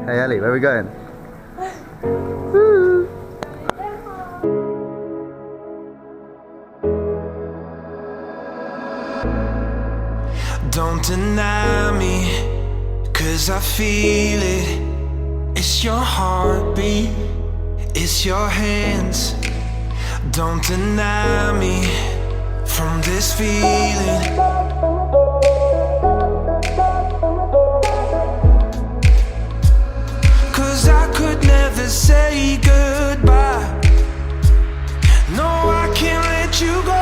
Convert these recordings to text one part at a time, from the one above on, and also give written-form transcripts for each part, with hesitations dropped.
Hey Ellie, where are we going? Don't deny me, 'cause I feel it. It's your heartbeat, it's your hands. Don't deny me from this feeling. 'Cause I could never say goodbye. No, I can't let you go.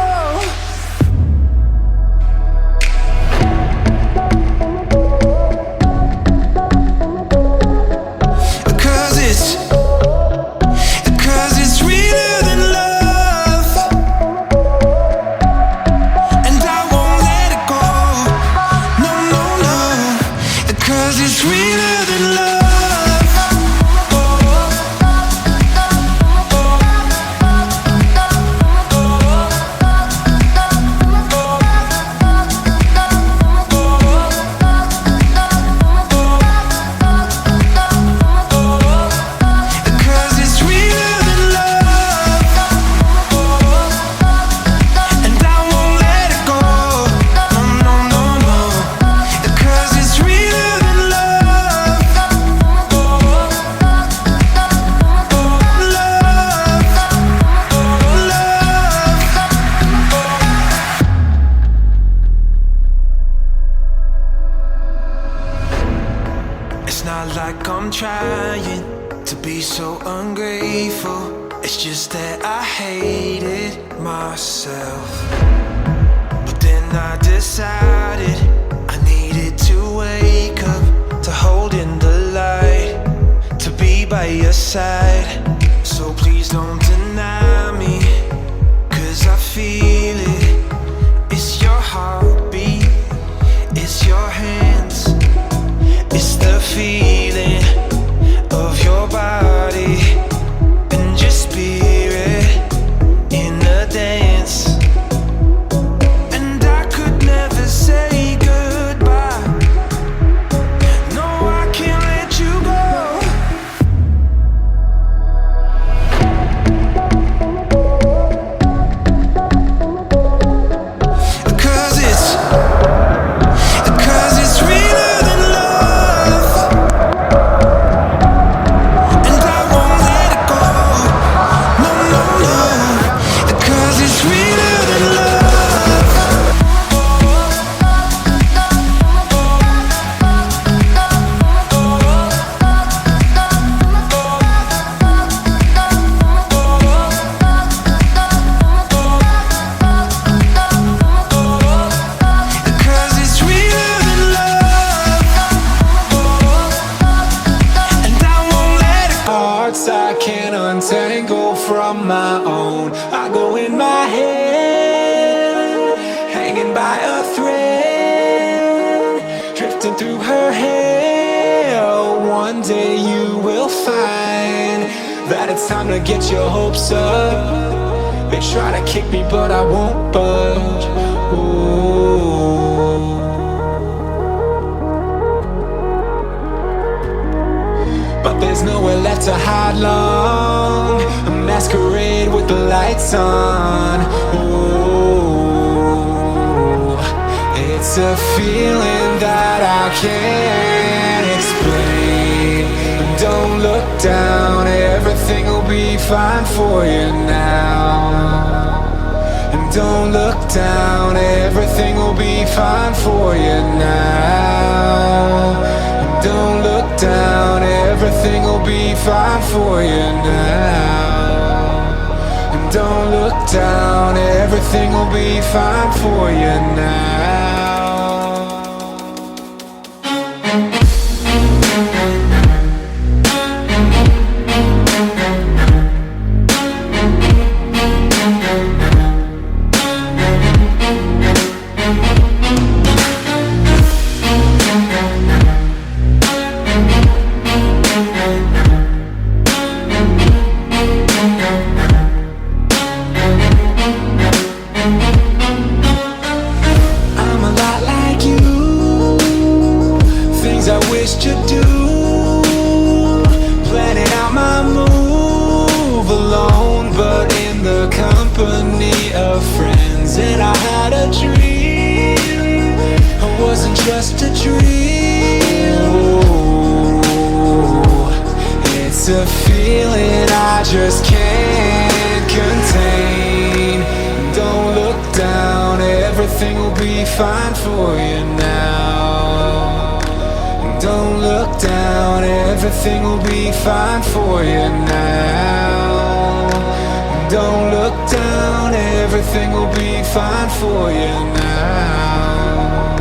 Like I'm trying to be so ungrateful. It's just that I hated myself. But then I decided I needed to wake up, to hold in the light, to be by your side. So please don't deny me, 'cause I feel it. It's your heartbeat, it's your hands, it's the feeling of your body and your spirit in a dance. And I could never say goodbye. No, I can't let you go. 'Cause it's realer than love. And I won't let it go. No, no, no. 'Cause it's realer than love. Because it's realer than love. And I won't let it go. Hearts I can't untangle from my own. I go in my head, hanging by a thread, drifting through her hair. One day you will find that it's time to get your hopes up. They try to kick me, but I won't budge. Ooh. But there's nowhere left to hide long. A masquerade with the lights on. Ooh, it's a feeling that I can't explain. Don't look down, everything will be fine for you now. And don't look down, everything will be fine for you now. Don't look down, everything will be fine for you now. And don't look down, everything will be fine for you now. I'm a of friends, and I had a dream. It wasn't just a dream. Ooh, it's a feeling I just can't contain. Don't look down, everything will be fine for you now. Don't look down, everything will be fine for you now. Don't look down, everything will be fine for you now.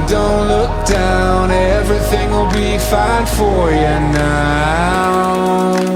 Don't look down, everything will be fine for you now.